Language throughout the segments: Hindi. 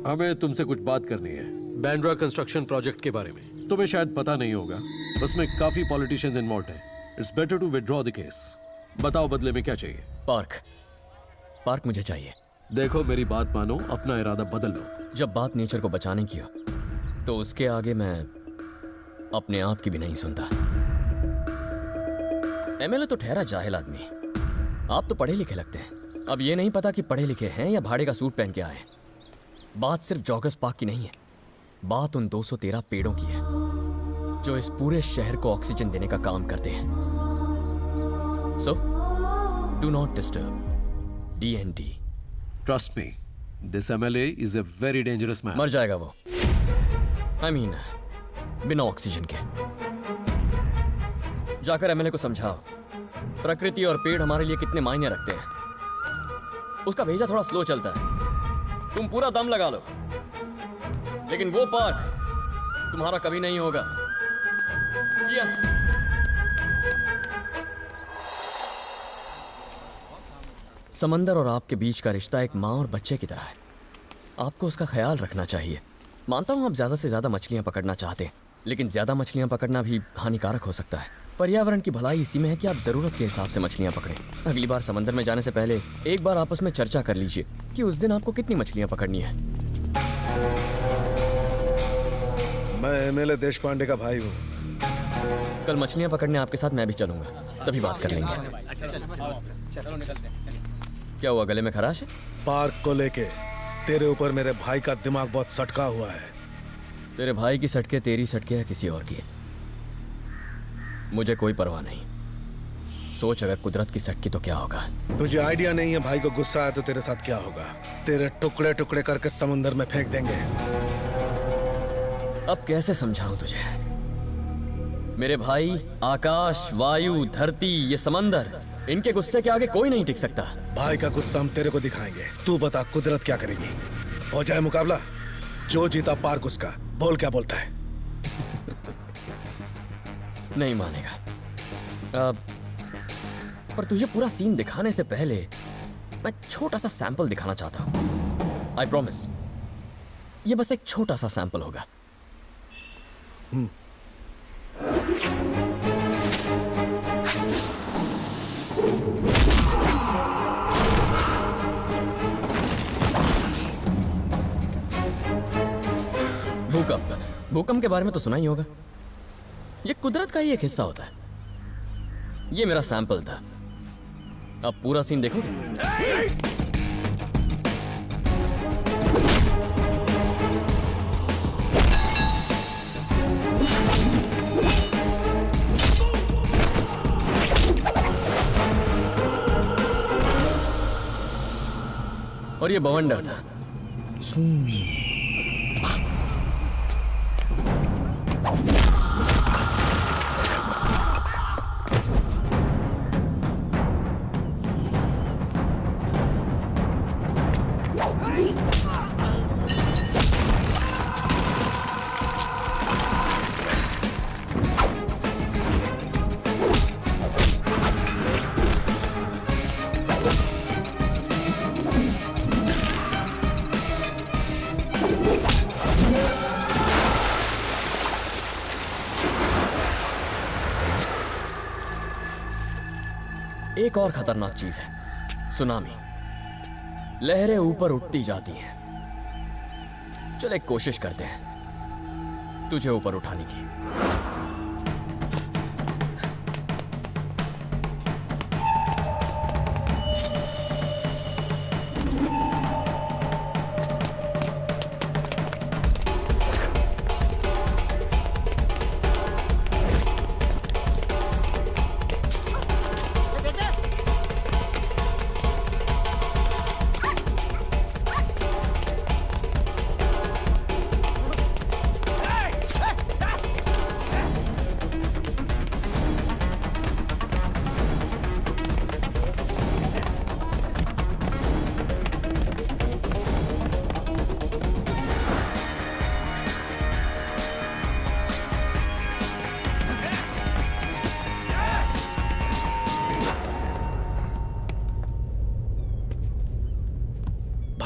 हमें तुमसे कुछ बात करनी है बैंड्रा कंस्ट्रक्शन प्रोजेक्ट के बारे में। तुम्हें शायद पता नहीं होगा, उसमें काफी पॉलिटिशियंस इन्वॉल्व हैं। It's better to withdraw the case. बताओ बदले में क्या चाहिए? पार्क मुझे चाहिए। देखो मेरी बात मानो, अपना इरादा बदल लो। जब बात नेचर को बचाने की हो तो उसके आगे मैं अपने आप की भी नहीं सुनता। एमएलए तो ठहरा जाहिल आदमी, आप तो पढ़े लिखे लगते हैं। अब ये नहीं पता कि पढ़े लिखे हैं या भाड़े का सूट पहन के आए हैं। बात सिर्फ जॉगर्स पार्क की नहीं है, बात उन 213 पेड़ों की है जो इस पूरे शहर को ऑक्सीजन देने का काम करते हैं। So do not disturb DND। Trust me, this MLA is a very dangerous man. मर जाएगा वो। I mean, बिना ऑक्सीजन के। जाकर एमएलए को समझाओ प्रकृति और पेड़ हमारे लिए कितने मायने रखते हैं। उसका भेजा थोड़ा स्लो चलता है, तुम पूरा दम लगा लो, लेकिन वो पार्क तुम्हारा कभी नहीं होगा। सिया। समंदर और आपके बीच का रिश्ता एक माँ और बच्चे की तरह है। आपको उसका ख्याल रखना चाहिए। मानता हूं आप ज्यादा से ज्यादा मछलियां पकड़ना चाहते हैं, लेकिन ज्यादा मछलियां पकड़ना भी हानिकारक हो सकता है। पर्यावरण की भलाई इसी में है कि आप जरूरत के हिसाब से मछलियां पकड़ें। अगली बार समंदर में जाने से पहले एक बार आपस में चर्चा कर लीजिए कि उस दिन आपको कितनी मछलियां पकड़नी है। मैं MLA देशपांडे का भाई हूँ। कल मछलियां पकड़ने आपके साथ मैं भी चलूंगा, तभी बात कर लेंगे। क्या हुआ, गले में खराश है? पार्क को लेके तेरे ऊपर मेरे भाई का दिमाग बहुत सटका हुआ है। तेरे भाई की सटके तेरी सटके या किसी और की, मुझे कोई परवाह नहीं। सोच अगर कुदरत की सटकी तो क्या होगा। तुझे आइडिया नहीं है भाई को गुस्सा आया तो तेरे साथ क्या होगा। तेरे टुकड़े टुकड़े करके समुंदर में फेंक देंगे। अब कैसे समझाऊं तुझे? मेरे भाई, आकाश, वायु, धरती, ये समंदर, इनके गुस्से के आगे कोई नहीं टिक सकता। भाई का गुस्सा हम तेरे को दिखाएंगे। तू बता कुदरत क्या करेगी? हो जाए मुकाबला, जो जीता पार्क उसका। बोल क्या बोलता है? नहीं मानेगा। पर तुझे पूरा सीन दिखाने से पहले मैं छोटा सा सैंपल दिखाना चाहता हूं। आई प्रॉमिस, ये बस एक छोटा सा सैंपल होगा। भूकंप के बारे में तो सुना ही होगा। ये कुदरत का ही एक हिस्सा होता है। ये मेरा सैंपल था। अब पूरा सीन देखोगे? और ये बवंडर था। एक और खतरनाक चीज है, सुनामी। लहरें ऊपर उठती जाती हैं। चल एक कोशिश करते हैं तुझे ऊपर उठाने की।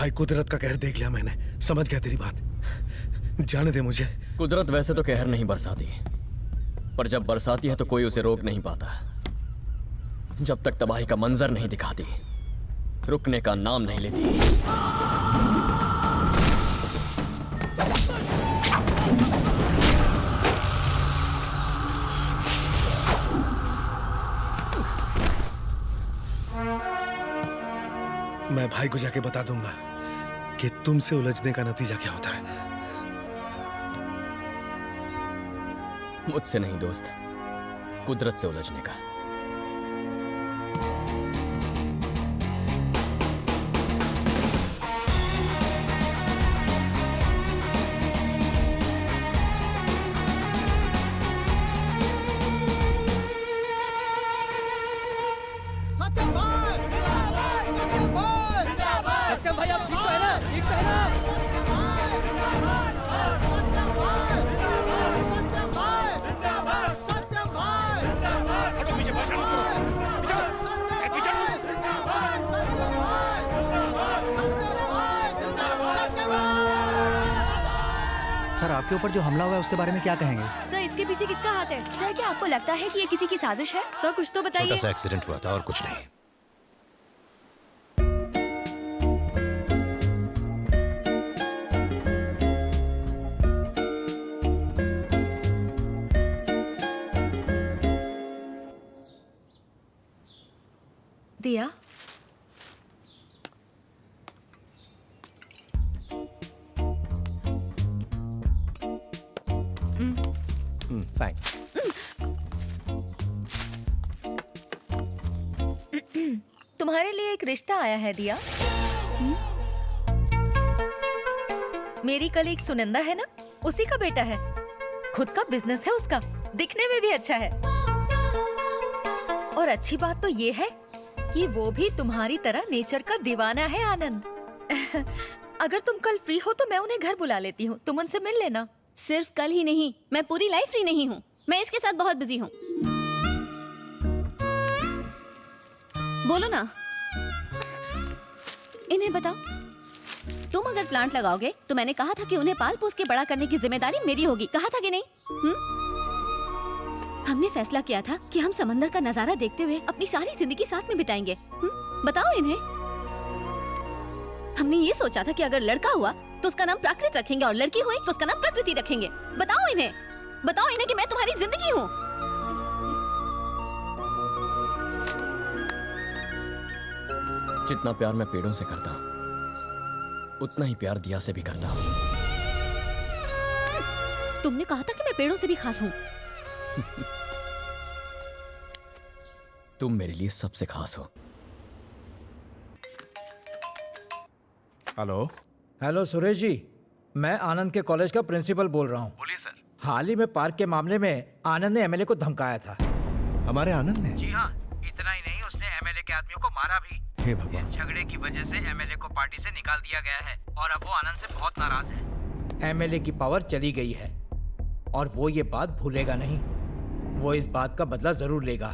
भाई कुदरत का कहर देख लिया मैंने, समझ गया तेरी बात। जाने दे मुझे। कुदरत वैसे तो कहर नहीं बरसाती, पर जब बरसाती है तो कोई उसे रोक नहीं पाता। जब तक तबाही का मंजर नहीं दिखाती, रुकने का नाम नहीं लेती। मैं भाई को जाके बता दूंगा कि तुमसे उलझने का नतीजा क्या होता है। मुझसे नहीं दोस्त, कुदरत से उलझने का। भाई आप ठीक तो है ना? ठीक तो है ना? सर आपके ऊपर जो हमला हुआ है उसके बारे में क्या कहेंगे? सर इसके पीछे किसका हाथ है? सर क्या आपको लगता है कि ये किसी की साजिश है? सर कुछ तो बताइए। छोटा सा एक्सीडेंट हुआ था और कुछ नहीं। दिया थैंक्स। तुम्हारे लिए एक रिश्ता आया है दिया। मेरी कलीग सुनंदा है ना, उसी का बेटा है। खुद का बिजनेस है उसका, दिखने में भी अच्छा है। और अच्छी बात तो ये है कि वो भी तुम्हारी तरह नेचर का दीवाना है आनंद। अगर तुम कल फ्री हो तो मैं उन्हें घर बुला लेती हूँ, तुम उनसे मिल लेना। सिर्फ कल ही नहीं, मैं पूरी लाइफ फ्री नहीं हूँ। मैं इसके साथ बहुत बिजी हूँ। बोलो ना, इन्हें बताओ। तुम अगर प्लांट लगाओगे तो मैंने कहा था कि उन्हें पाल पोस के बड़ा करने की जिम्मेदारी मेरी होगी, कहा था कि नहीं? हमने फैसला किया था कि हम समंदर का नजारा देखते हुए अपनी सारी जिंदगी साथ में बिताएंगे। बताओ इन्हें। हमने ये सोचा था कि अगर लड़का हुआ तो उसका नाम प्राकृत रखेंगे और लड़की हुई तो उसका नाम प्रकृति रखेंगे। बताओ इन्हें, बताओ इन्हें कि मैं तुम्हारी जिंदगी हूँ। जितना प्यार मैं पेड़ों से करता हूं, उतना ही प्यार दिया से भी करता हूं। तुमने कहा था कि मैं पेड़ों से भी खास हूँ। तुम मेरे लिए सबसे खास हो। हेलो। हेलो सुरेश जी, मैं आनंद के कॉलेज का प्रिंसिपल बोल रहा हूँ। बोलिए सर। हाल ही में पार्क के मामले में आनंद ने एमएलए को धमकाया था। हमारे आनंद ने? जी हाँ, इतना ही नहीं, उसने एमएलए के आदमियों को मारा भी। हे भगवान। इस झगड़े की वजह से एमएलए को पार्टी से निकाल दिया गया है और अब वो आनंद से बहुत नाराज है। एमएलए की पावर चली गई है और वो ये बात भूलेगा नहीं। वो इस बात का बदला जरूर लेगा।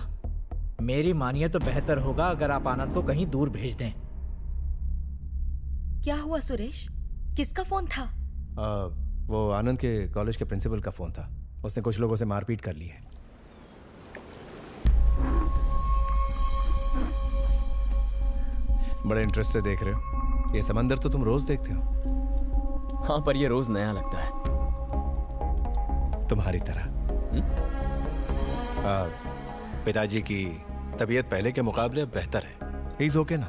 मेरी मानिए तो बेहतर होगा अगर आप आनंद को कहीं दूर भेज दें। क्या हुआ सुरेश, किसका फोन था? वो आनंद के कॉलेज के प्रिंसिपल का फोन था। उसने कुछ लोगों से मारपीट कर ली है। बड़े इंटरेस्ट से देख रहे हो। ये समंदर तो तुम रोज देखते हो। हाँ, पर ये रोज नया लगता है। तुम्हारी तरह। पिताजी की तबीयत पहले के मुकाबले अब बेहतर है। ही इज ओके ना।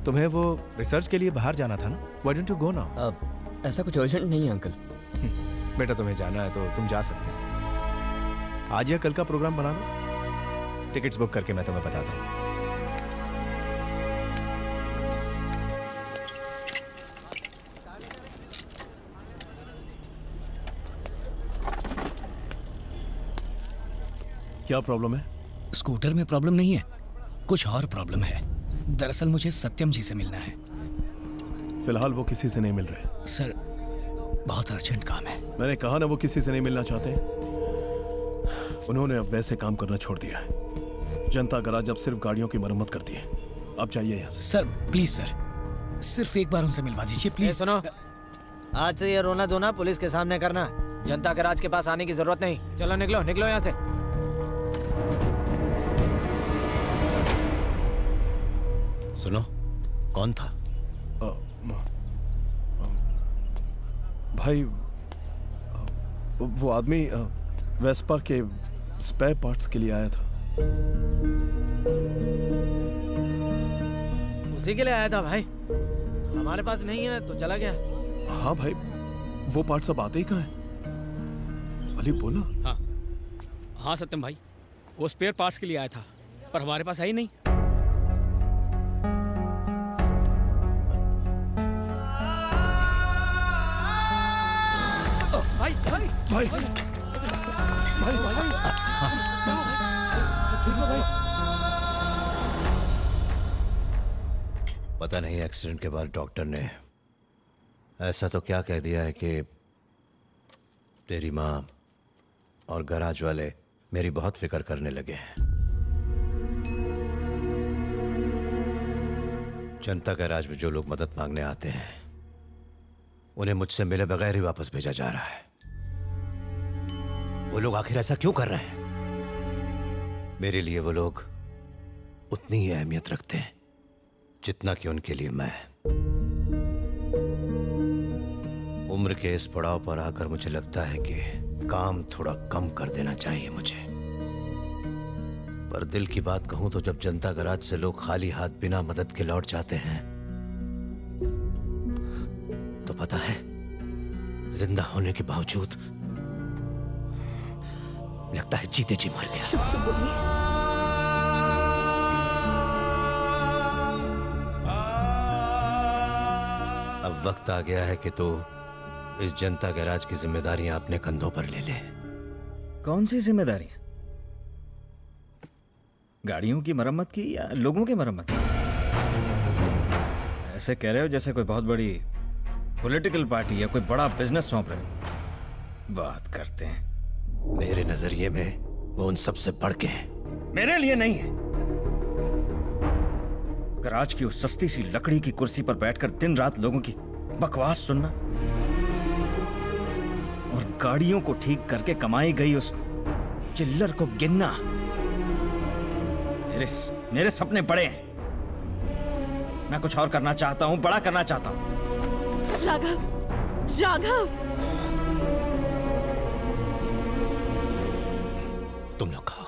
तुम्हें वो रिसर्च के लिए बाहर जाना था ना? Why don't you go now? अब ऐसा कुछ अर्जेंट नहीं है अंकल। बेटा तुम्हें जाना है तो तुम जा सकते हो। आज या कल का प्रोग्राम बना लो। टिकट्स बुक करके मैं तुम्हें बताता हूँ। क्या प्रॉब्लम है? स्कूटर में प्रॉब्लम नहीं है, कुछ और प्रॉब्लम है। दरअसल मुझे सत्यम जी से मिलना है। फिलहाल वो किसी से नहीं मिल रहे। सर बहुत अर्जेंट काम है। मैंने कहा ना वो किसी से नहीं मिलना चाहते। उन्होंने अब वैसे काम करना छोड़ दिया है। जनता गराज अब सिर्फ गाड़ियों की मरम्मत करती है। आप जाइए यहाँ से। सर प्लीज सर, सिर्फ एक बार उनसे मिलवा दीजिए प्लीज। सुनो, आज से ये रोना धोना पुलिस के सामने करना। जनता के राज के पास आने की जरूरत नहीं। चलो निकलो निकलो यहाँ से। सुनो, कौन था? भाई वो आदमी वेस्पा के स्पेयर पार्ट्स के लिए आया था। उसी के लिए आया था भाई। हमारे पास नहीं है तो चला गया। हाँ भाई, वो पार्ट्स अब आते ही कहाँ हैं? अली बोला। हाँ हाँ सत्यम भाई, वो स्पेयर पार्ट्स के लिए आया था पर हमारे पास है ही नहीं। भाई भाई भाई भाई भाई भाई पता नहीं एक्सीडेंट के बाद डॉक्टर ने ऐसा तो क्या कह दिया है कि तेरी माँ और गैराज वाले मेरी बहुत फिक्र करने लगे हैं। जनता गैराज में जो लोग मदद मांगने आते हैं उन्हें मुझसे मिले बगैर ही वापस भेजा जा रहा है। वो लोग आखिर ऐसा क्यों कर रहे हैं? मेरे लिए वो लोग उतनी ही अहमियत रखते हैं जितना कि उनके लिए मैं। उम्र के इस पड़ाव पर आकर मुझे लगता है कि काम थोड़ा कम कर देना चाहिए मुझे। पर दिल की बात कहूं तो जब जनता गैराज से लोग खाली हाथ बिना मदद के लौट जाते हैं तो पता है, जिंदा होने के बावजूद लगता है जीते जी मर गया। अब वक्त आ गया है कि तू इस जनता गैराज की जिम्मेदारियां अपने कंधों पर ले ले। कौन सी जिम्मेदारियां? गाड़ियों की मरम्मत की या लोगों की मरम्मत की? ऐसे कह रहे हो जैसे कोई बहुत बड़ी पॉलिटिकल पार्टी या कोई बड़ा बिजनेस सौंप रहे हो। बात करते हैं। मेरे नजरिए में वो उन सबसे बढ़ के हैं। मेरे लिए नहीं है। गैराज की उस सस्ती सी लकड़ी की कुर्सी पर बैठकर दिन रात लोगों की बकवास सुनना और गाड़ियों को ठीक करके कमाई गई उस चिल्लर को गिनना। मेरे सपने बड़े हैं। मैं कुछ और करना चाहता हूं, बड़ा करना चाहता हूं। राघव, राघव, तुम लोग खाओ।